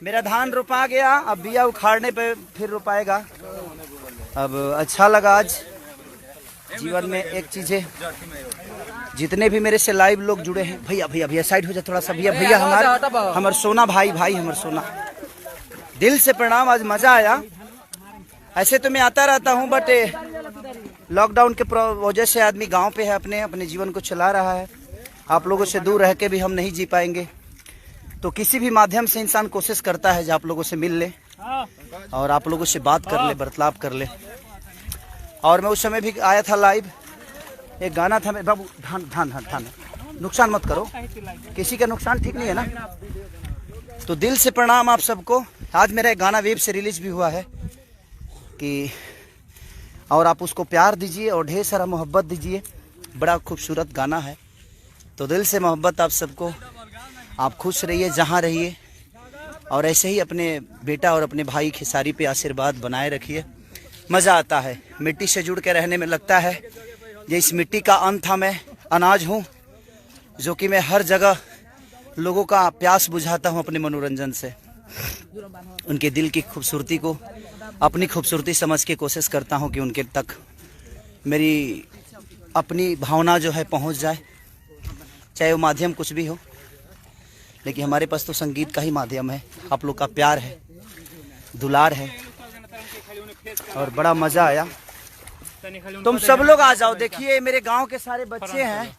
मेरा धान रोपा गया, अब बिया उखाड़ने पे फिर रोपाएगा। अब अच्छा लगा आज जीवन में एक चीज है, जितने भी मेरे से लाइव लोग जुड़े हैं, भैया भैया भैया साइड हो जाए थोड़ा सा, भैया भैया हमार सोना भाई हमार सोना, दिल से प्रणाम। आज मजा आया। ऐसे तो मैं आता रहता हूँ, बट लॉकडाउन के वजह से आदमी गांव पे है, अपने जीवन को चला रहा है। आप लोगों से दूर रह के भी हम नहीं जी पाएंगे, तो किसी भी माध्यम से इंसान कोशिश करता है जो आप लोगों से मिल ले और आप लोगों से बात कर ले, बर्ताव कर ले। और मैं उस समय भी आया था लाइव, एक गाना था, बाबू धान धान धान धान, नुकसान मत करो, किसी का नुकसान ठीक नहीं है ना। तो दिल से प्रणाम आप सबको। आज मेरा एक गाना वेब से रिलीज भी हुआ है कि, और आप उसको प्यार दीजिए और ढेर सारा मोहब्बत दीजिए। बड़ा खूबसूरत गाना है, तो दिल से मोहब्बत आप सबको। आप खुश रहिए जहाँ रहिए, और ऐसे ही अपने बेटा और अपने भाई खेसारी पे आशीर्वाद बनाए रखिए। मज़ा आता है मिट्टी से जुड़ के रहने में, लगता है ये इस मिट्टी का अन्न था, मैं अनाज हूँ जो कि मैं हर जगह लोगों का प्यास बुझाता हूँ अपने मनोरंजन से। उनके दिल की खूबसूरती को अपनी खूबसूरती समझ के कोशिश करता हूँ कि उनके तक मेरी अपनी भावना जो है पहुँच जाए, चाहे वो माध्यम कुछ भी हो। लेकिन हमारे पास तो संगीत का ही माध्यम है, आप लोग का प्यार है, दुलार है, और बड़ा मज़ा आया। तुम सब लोग आ जाओ। देखिए मेरे गांव के सारे बच्चे हैं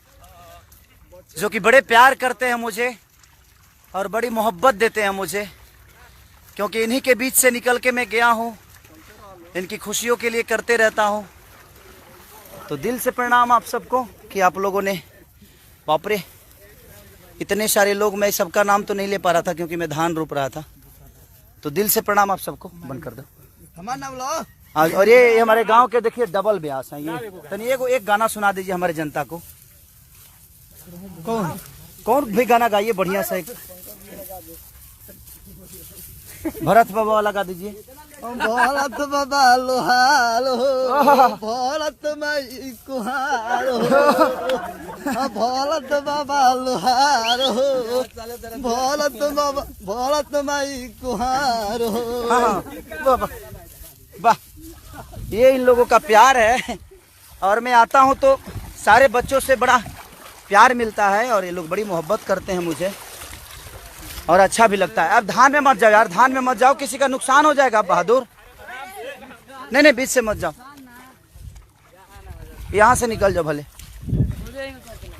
जो कि बड़े प्यार करते हैं मुझे और बड़ी मोहब्बत देते हैं मुझे, क्योंकि इन्हीं के बीच से निकल के मैं गया हूँ, इनकी खुशियों के लिए करते रहता हूँ। तो दिल से प्रणाम आप सबको कि आप लोगों ने, बाप रे इतने सारे लोग, मैं सबका नाम तो नहीं ले पा रहा था क्योंकि मैं धान रोप रहा था। तो दिल से प्रणाम आप सबको। बंद कर दो हमारा नाम लो। और ये हमारे गांव के देखिए डबल ब्यास हैं ये। तनी एक गाना सुना दीजिए हमारे जनता को। कौन भी गाना गाइए बढ़िया सा, एक भरत बाबा वाला गा दीजिए। भरत बाबा लोहार हो, भरत माई कुहार हो, भरत बाबा लोहार हो, भरत माई कुहार हो। वाह, ये इन लोगों का प्यार है। और मैं आता हूँ तो सारे बच्चों से बड़ा प्यार मिलता है और ये लोग बड़ी मोहब्बत करते हैं मुझे, और अच्छा भी लगता है। अब धान में मत जाओ यार, धान में मत जाओ, किसी का नुकसान हो जाएगा बहादुर। नहीं बीच से मत जाओ, यहाँ से निकल जाओ भले।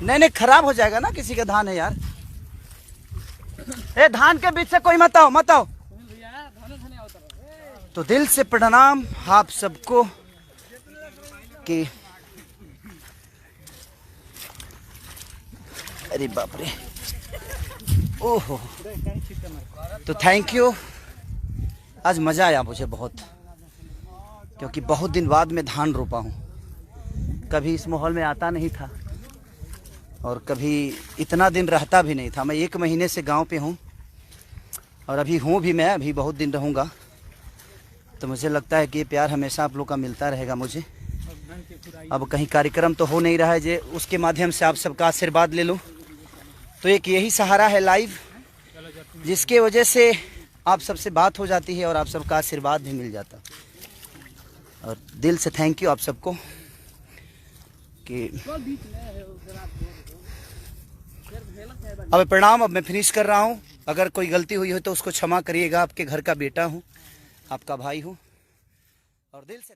नहीं खराब हो जाएगा ना, किसी का धान है यार। ए धान के बीच से कोई मत आओ। तो दिल से प्रणाम आप सबको कि, अरे बाप रे, ओहो, तो थैंक यू। आज मज़ा आया मुझे बहुत, क्योंकि बहुत दिन बाद मैं धान रोपा हूँ। कभी इस माहौल में आता नहीं था और कभी इतना दिन रहता भी नहीं था। मैं 1 महीने से गांव पे हूँ और अभी हूँ भी, मैं अभी बहुत दिन रहूँगा। तो मुझे लगता है कि ये प्यार हमेशा आप लोग का मिलता रहेगा मुझे। अब कहीं कार्यक्रम तो हो नहीं रहा है जे उसके माध्यम से आप सबका आशीर्वाद ले लूँ, तो एक यही सहारा है लाइव, जिसके वजह से आप सबसे बात हो जाती है और आप सबका आशीर्वाद भी मिल जाता। और दिल से थैंक यू आप सबको कि अब प्रणाम। अब मैं फिनिश कर रहा हूँ। अगर कोई गलती हुई हो तो उसको क्षमा करिएगा। आपके घर का बेटा हूँ, आपका भाई हूँ, और दिल से